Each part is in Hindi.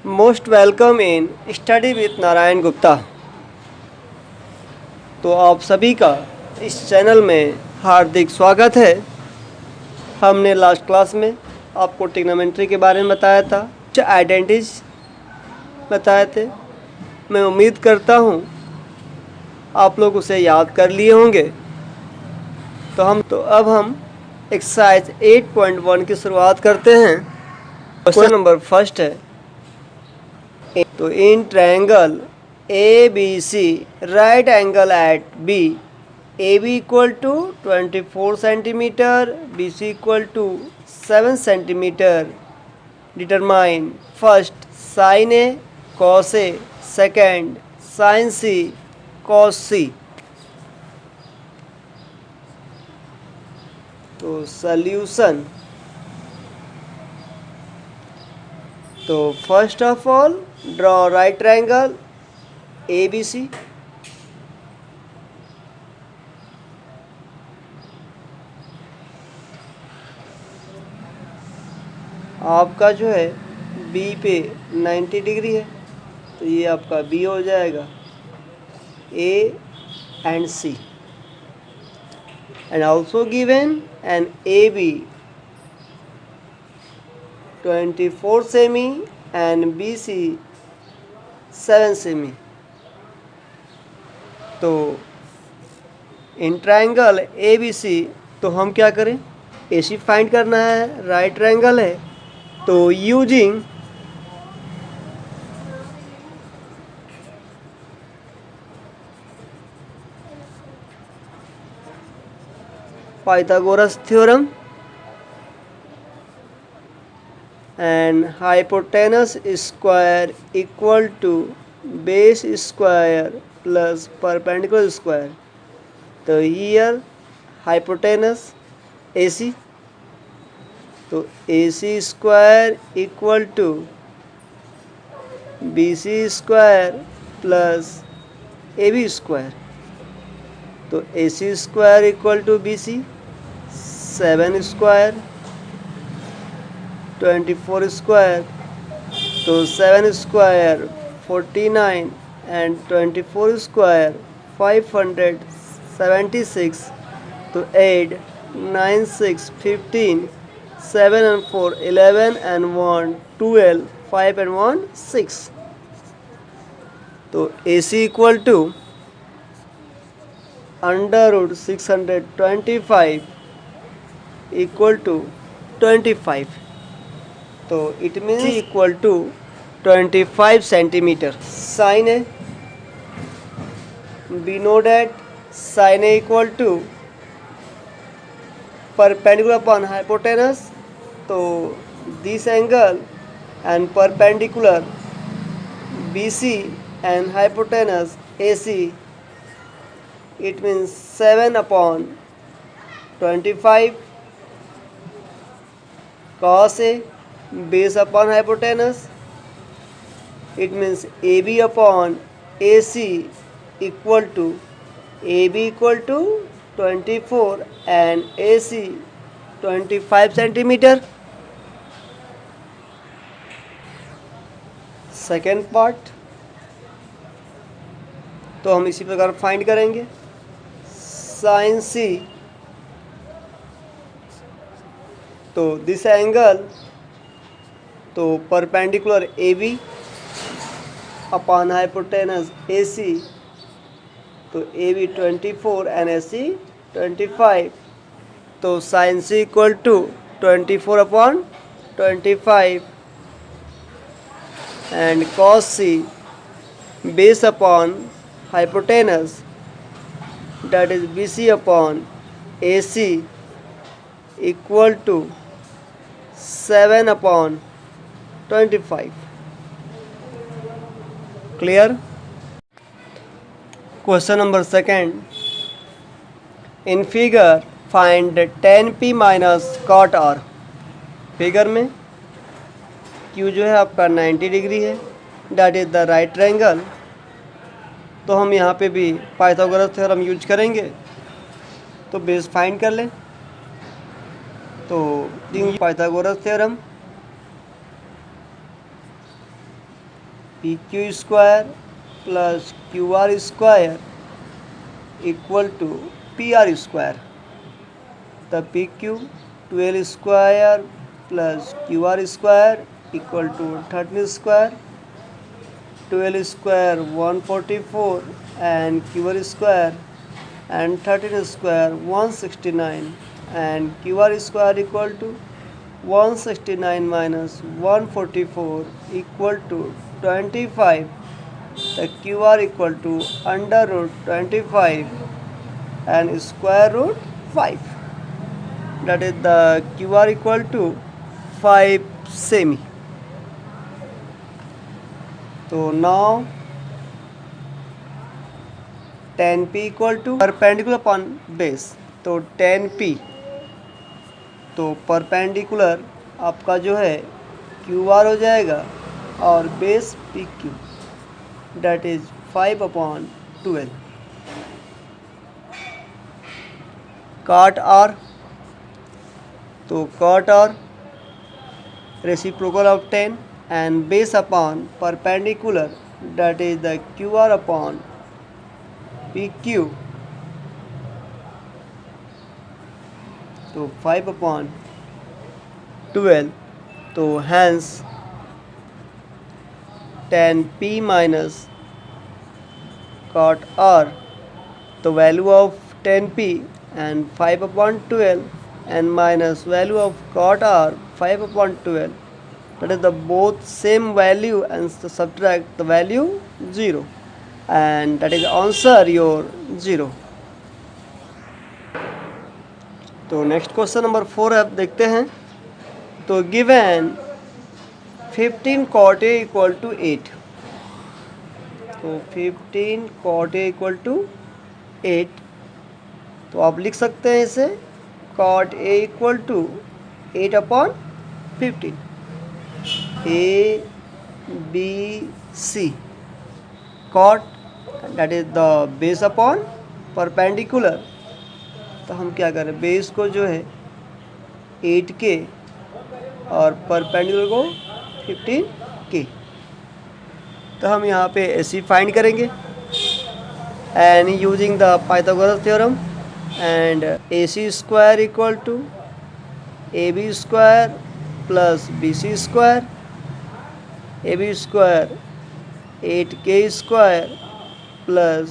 Most welcome in study with Narayan Gupta. तो आप सभी का इस चैनल में हार्दिक स्वागत है। हमने लास्ट क्लास में आपको ट्रिग्नोमेट्री के बारे में बताया था, कुछ आइडेंटिटीज बताए थे। मैं उम्मीद करता हूँ आप लोग उसे याद कर लिए होंगे। तो अब हम एक्सरसाइज 8.1 की शुरुआत करते हैं। क्वेश्चन नंबर फर्स्ट है, तो in triangle A B C right angle at B, A B equal to 24 centimetre, B C equal to 7 centimetre. Determine first sine A cos A, second sine C cos C. तो सल्यूशन, तो first of all draw right triangle A B C. आपका जो है बी पे 90 डिग्री है, तो ये आपका बी हो जाएगा, A and C. And also given an A B 24 semi and B C 7 semi. तो इन ट्रायंगल ए बी सी, तो हम क्या करें, ए सी फाइंड करना है, राइट ट्रायंगल है। तो using Pythagoras theorem and hypotenuse square equal to base square plus perpendicular square. तो here hypotenuse AC, तो AC square equal to BC square plus AB square. तो AC square equal to BC 7 square, 24 square, तो 7 स्क्वायर 49 एंड 24 स्क्वायर 576। तो 8 9 6 15, 7 and 4 11 and 1 12, 5 and 1 6। तो AC equal to under root 625 equal to 25। तो it means equal to 25 centimetre. Sine A, we know that sine A equal to perpendicular upon hypotenuse. तो this angle and perpendicular BC and hypotenuse AC, it means 7 upon 25 cos A base upon hypotenuse, it means AB upon AC equal to 24 and AC 25 centimetre. Second part तो हम इसी प्रकार फाइंड करेंगे। साइन सी, तो दिस एंगल, तो perpendicular AB upon hypotenuse AC, तो AB 24 एंड AC 25। तो sine C equal to 24 upon 25 and cos C base upon hypotenuse, that is BC upon AC equal to 7 upon 25. Clear? Question number second. In figure find 10p minus cot r. Figure में Q जो है आपका 90 डिग्री है, that is the right triangle। तो हम यहाँ पे भी पाइथागोरस थ्योरम यूज करेंगे। तो बेस फाइंड कर लें। तो Pythagoras theorem, P Q square plus Q R square equal to P R square. The P Q 12 square plus Q R square equal to 13 square. 12 square 144 and QR square and 13 square 169 and QR square equal to 169 minus 144 equal to 25. The QR equal to under root 25 and square root 5. That is the QR equal to 5 semi. So now tan p equal to perpendicular upon base, तो tan p तो परपेंडिकुलर आपका जो है क्यू आर हो जाएगा और base P Q, that is 5/12। Cot R, तो cot R reciprocal of tan and base upon perpendicular, that is the QR upon PQ, तो 5/12, तो hence tan P minus cot R, the value of tan P and 5/12 and minus value of cot R 5/12, that is the both same value and subtract the value 0, and that is answer your 0। तो नेक्स्ट क्वेश्चन नंबर 4 अब देखते हैं। तो given 15 cot A equal to 8, तो 15 cot A इक्वल टू 8, तो आप लिख सकते हैं इसे cot A equal to 8/15, A B C, cot that is the base upon perpendicular, तो हम क्या करें, बेस को जो है 8 के और परपेंडिकुलर को 15 के, तो हम यहाँ पे AC फाइंड करेंगे and using the Pythagoras theorem, and AC square equal to AB square plus BC square, AB square 8K square plus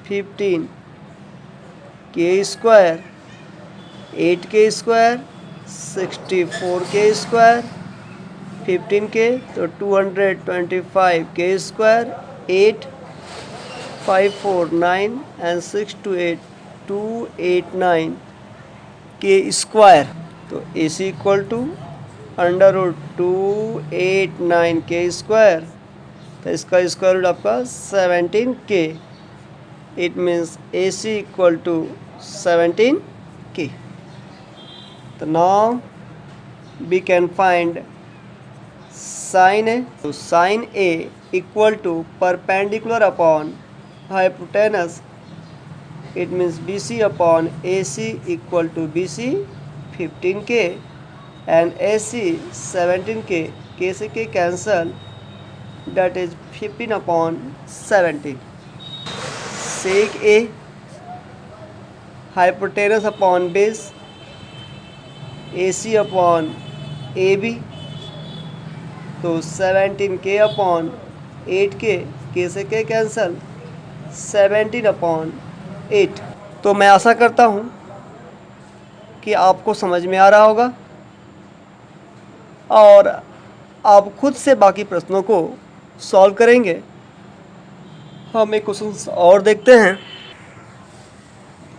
15K square, 8K square 64K square, 15K तो 225K square, 8 5 4 9 and 6 to 8 289 K square, तो AC equal to under root 289 K square, तो इसका स्क्वायर रूट आपका 17K, it means AC equal to 17K। तो now we can find sine A, तो sine A equal to perpendicular upon hypotenuse, it means BC upon AC equal to BC 15K and AC 17K, K से K cancel, that is 15/17। sec A hypotenuse upon base, AC upon AB, तो 17K upon 8K, K से K कैंसल, 17/8। तो मैं आशा करता हूँ कि आपको समझ में आ रहा होगा और आप खुद से बाकी प्रश्नों को सॉल्व करेंगे। हम एक क्वेश्चन और देखते हैं।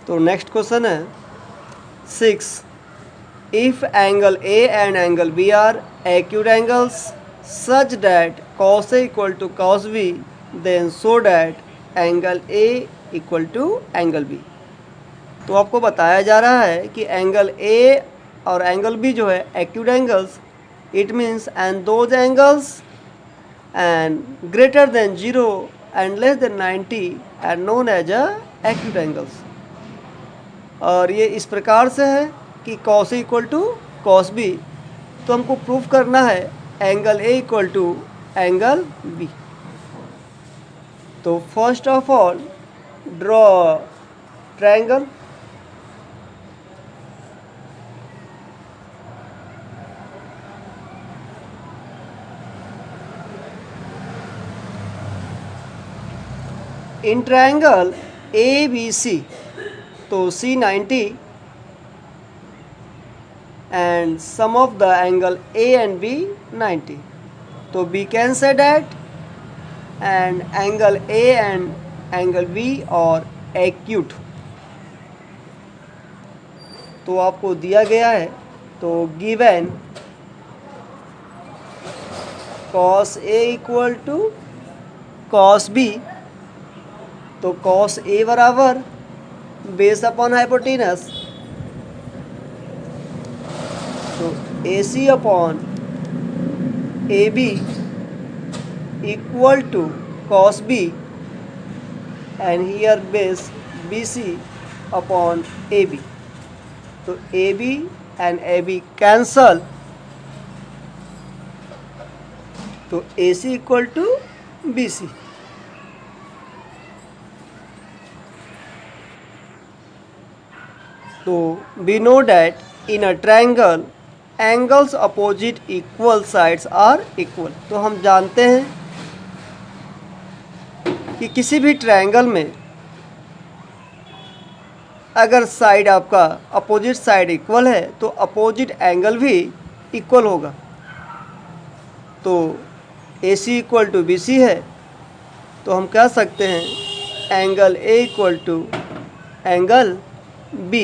तो नेक्स्ट क्वेश्चन है 6, if angle A and angle B are acute angles such that cos A equal to cos B, then so that angle A equal to angle B। तो आपको बताया जा रहा है कि एंगल A और एंगल B जो है acute angles, it means and those angles and greater than 0 and less than 90 are known as a acute angles। और ये इस प्रकार से है कि cos A equal to cos B, तो हमको प्रूफ करना है angle A equal to angle B। तो first of all draw triangle. In triangle ABC, तो C90 and sum of the angle A and B 90. तो we can say that and angle A and angle B are acute। तो आपको दिया गया है, तो given cos A equal to cos B, तो cos A बराबर बेस अपॉन हाइपोटेनस, तो AC upon AB equal to cos B and here base BC upon AB। तो AB एंड AB कैंसल, तो AC इक्वल टू BC। तो we know that in a triangle angles opposite equal sides are equal। तो हम जानते हैं कि किसी भी ट्रायंगल में अगर साइड आपका अपोजिट साइड इक्वल है तो अपोजिट एंगल भी इक्वल होगा। तो AC इक्वल टू BC है, तो हम कह सकते हैं angle A equal to angle B